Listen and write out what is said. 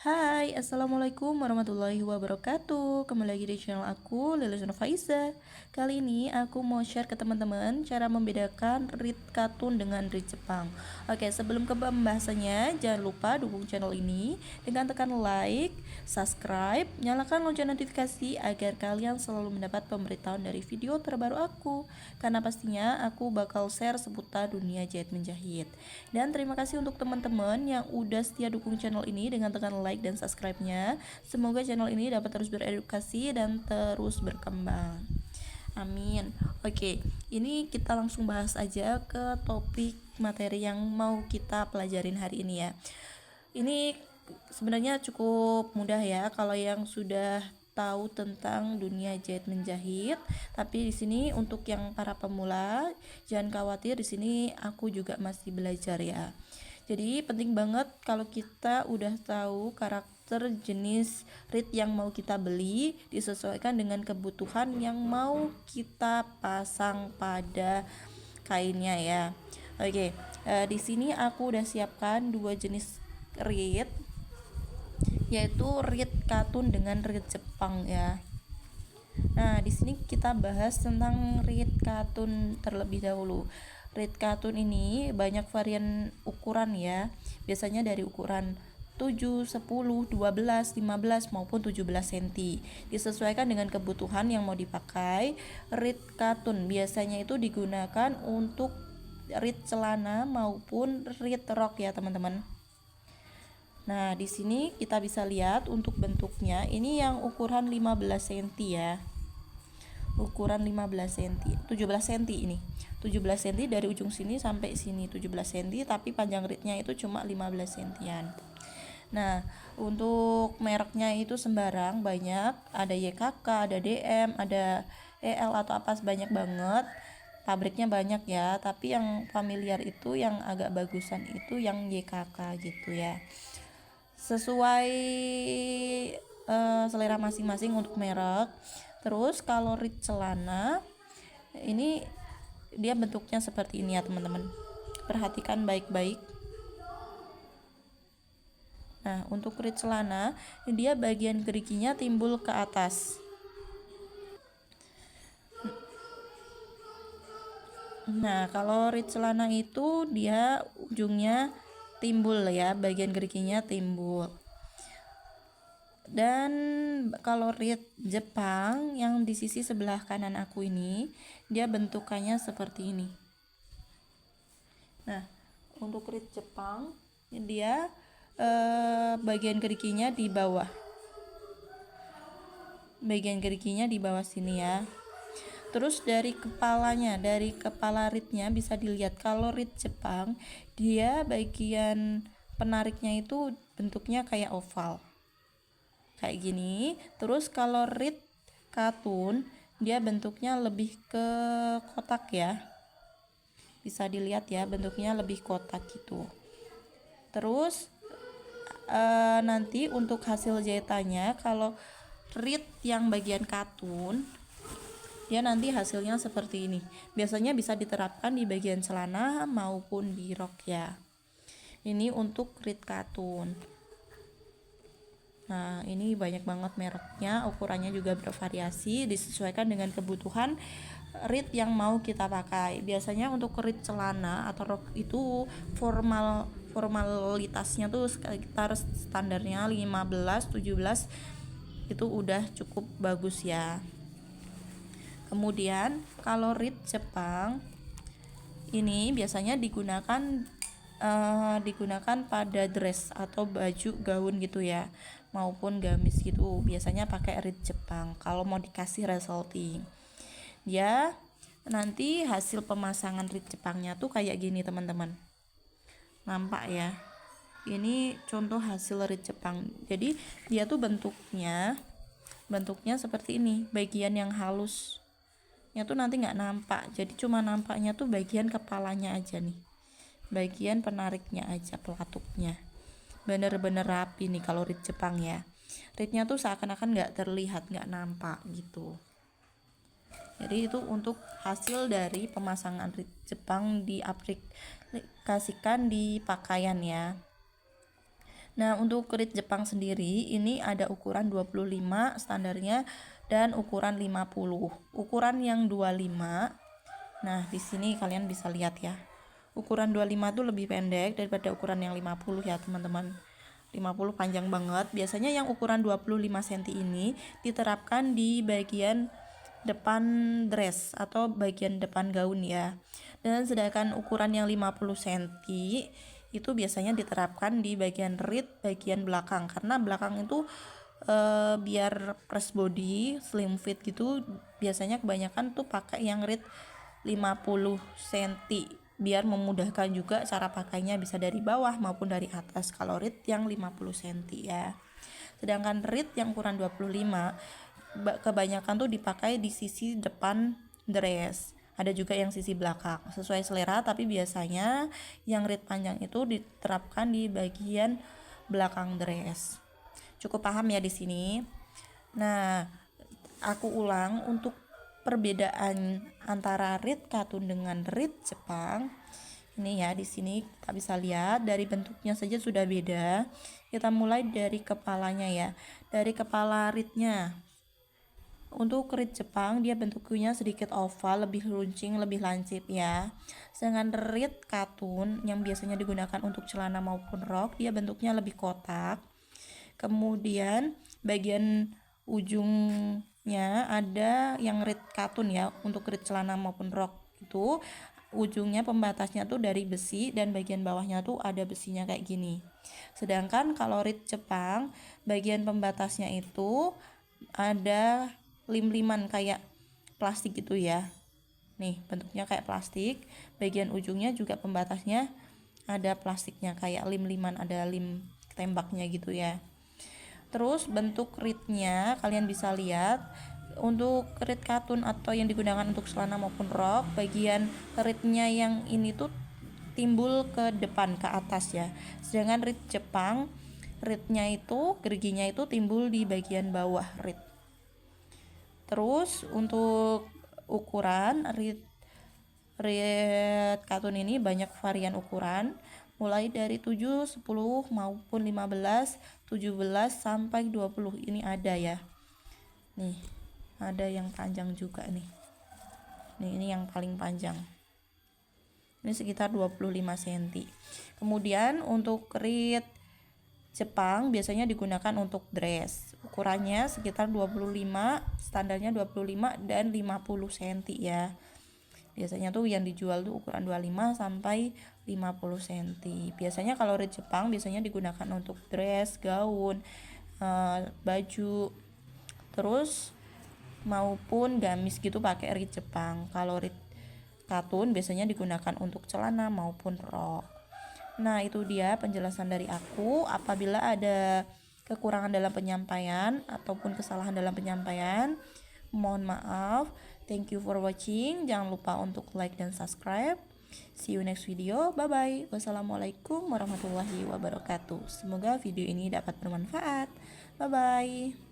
Hai, Assalamualaikum warahmatullahi wabarakatuh. Kembali lagi di channel aku, Lilis Nurfaiza. Kali ini aku mau share ke teman-teman cara membedakan read kartun dengan read Jepang. Oke, sebelum ke pembahasannya, jangan lupa dukung channel ini dengan tekan like, subscribe, nyalakan lonceng notifikasi agar kalian selalu mendapat pemberitahuan dari video terbaru aku. Karena pastinya aku bakal share seputar dunia jahit menjahit. Dan terima kasih untuk teman-teman yang udah setia dukung channel ini dengan tekan like dan subscribe-nya. Semoga channel ini dapat terus beredukasi dan terus berkembang. Amin. Oke, ini kita langsung bahas aja ke topik materi yang mau kita pelajarin hari ini ya. Ini sebenarnya cukup mudah ya kalau yang sudah tahu tentang dunia jahit menjahit. Tapi di sini untuk yang para pemula jangan khawatir, di sini aku juga masih belajar ya. Jadi penting banget kalau kita udah tahu karakter jenis reed yang mau kita beli disesuaikan dengan kebutuhan yang mau kita pasang pada kainnya ya. Oke, di sini aku udah siapkan dua jenis reed, yaitu reed katun dengan reed Jepang ya. Nah, di sini kita bahas tentang reed katun terlebih dahulu. Reed katun ini banyak varian ukuran ya. Biasanya dari ukuran 7, 10, 12, 15 maupun 17 cm. Disesuaikan dengan kebutuhan yang mau dipakai. Reed katun biasanya itu digunakan untuk reed celana maupun reed rok ya, teman-teman. Nah, di sini kita bisa lihat untuk bentuknya. Ini yang ukuran 15 cm ya. Ukuran 15 cm, 17 cm ini. 17 cm dari ujung sini sampai sini 17 cm, tapi panjang reednya itu cuma 15 cm-an. Nah, untuk mereknya itu sembarang, banyak, ada YKK, ada DM, ada EL atau apa, banyak banget. Pabriknya banyak ya, tapi yang familiar itu yang agak bagusan itu yang YKK gitu ya. Sesuai selera masing-masing untuk merek. Terus kalau reed celana ini dia bentuknya seperti ini ya, teman-teman. Perhatikan baik-baik. Nah, untuk reed celana dia bagian geriginya timbul ke atas. Nah, kalau reed celana itu dia ujungnya timbul ya, bagian geriginya timbul. Dan kalau reed Jepang yang di sisi sebelah kanan aku ini, dia bentukannya seperti ini. Nah, untuk reed Jepang dia bagian geriginya di bawah. Bagian geriginya di bawah sini ya. Terus dari kepalanya, dari kepala reednya bisa dilihat kalau reed Jepang dia bagian penariknya itu bentuknya kayak oval. Kayak gini. Terus kalau reed katun dia bentuknya lebih ke kotak ya. Bisa dilihat ya, bentuknya lebih kotak gitu. Terus nanti untuk hasil jahitannya, kalau reed yang bagian katun dia nanti hasilnya seperti ini. Biasanya bisa diterapkan di bagian celana maupun di rok ya. Ini untuk reed katun. Nah, ini banyak banget mereknya, ukurannya juga bervariasi, disesuaikan dengan kebutuhan reed yang mau kita pakai. Biasanya untuk reed celana atau rok itu formalitasnya tuh sekitar standarnya 15, 17 itu udah cukup bagus ya. Kemudian kalau reed Jepang ini biasanya digunakan pada dress atau baju gaun gitu ya, maupun gamis gitu. Biasanya pakai reed Jepang kalau mau dikasih resulting. Ya, nanti hasil pemasangan reed Jepangnya tuh kayak gini, teman-teman. Nampak ya? Ini contoh hasil reed Jepang. Jadi dia tuh bentuknya seperti ini. Bagian yang halusnya tuh nanti nggak nampak. Jadi cuma nampaknya tuh bagian kepalanya aja nih. Bagian penariknya aja, pelatuknya. Bener-bener rapi nih kalau reed Jepang ya. Reednya tuh seakan-akan nggak terlihat, nggak nampak gitu. Jadi itu untuk hasil dari pemasangan reed Jepang diaplikasikan di pakaian ya. Nah, untuk rit Jepang sendiri ini ada ukuran 25 standarnya dan ukuran 50. Ukuran yang 25. Nah, di sini kalian bisa lihat ya. Ukuran 25 tuh lebih pendek daripada ukuran yang 50 ya, teman-teman. 50 panjang banget. Biasanya yang ukuran 25 cm ini diterapkan di bagian depan dress atau bagian depan gaun ya. Dan sedangkan ukuran yang 50 cm itu biasanya diterapkan di bagian rit bagian belakang, karena belakang itu biar press body slim fit gitu. Biasanya kebanyakan tuh pakai yang rit 50 cm biar memudahkan juga cara pakainya, bisa dari bawah maupun dari atas kalau rit yang 50 cm ya. Sedangkan rit yang ukuran 25 kebanyakan tuh dipakai di sisi depan dress, ada juga yang sisi belakang sesuai selera, tapi biasanya yang rit panjang itu diterapkan di bagian belakang dress. Cukup paham ya di sini. Nah, aku ulang untuk perbedaan antara rit katun dengan rit Jepang. Ini ya, di sini kita bisa lihat dari bentuknya saja sudah beda. Kita mulai dari kepalanya ya. Dari kepala ritnya. Untuk rit Jepang dia bentuknya sedikit oval, lebih runcing, lebih lancip ya. Sedangkan rit katun yang biasanya digunakan untuk celana maupun rok, dia bentuknya lebih kotak. Kemudian bagian ujungnya ada yang rit katun ya, untuk rit celana maupun rok itu ujungnya pembatasnya tuh dari besi dan bagian bawahnya tuh ada besinya kayak gini. Sedangkan kalau rit Jepang bagian pembatasnya itu ada lim-liman kayak plastik gitu ya. Nih bentuknya kayak plastik, bagian ujungnya juga pembatasnya ada plastiknya kayak lim-liman, ada lim tembaknya gitu ya. Terus bentuk ritnya kalian bisa lihat, untuk rit katun atau yang digunakan untuk celana maupun rok, bagian ritnya yang ini tuh timbul ke depan ke atas ya. Sedangkan rit Jepang ritnya itu geriginya itu timbul di bagian bawah rit. Terus untuk ukuran rit katun ini banyak varian ukuran, mulai dari 7, 10 maupun 15, 17 sampai 20 ini ada ya. Nih, ada yang panjang juga nih. Nih, ini yang paling panjang. Ini sekitar 25 cm. Kemudian untuk rit Jepang biasanya digunakan untuk dress. Ukurannya sekitar 25, standarnya 25 dan 50 cm ya. Biasanya tuh yang dijual tuh ukuran 25 sampai 50 cm. Biasanya kalau rit Jepang biasanya digunakan untuk dress, gaun, baju, terus maupun gamis gitu pakai rit Jepang. Kalau rit katun biasanya digunakan untuk celana maupun rok. Nah, itu dia penjelasan dari aku. Apabila ada kekurangan dalam penyampaian ataupun kesalahan dalam penyampaian, mohon maaf. Thank you for watching. Jangan lupa untuk like dan subscribe. See you next video. Bye bye. Wassalamualaikum warahmatullahi wabarakatuh. Semoga video ini dapat bermanfaat. Bye bye.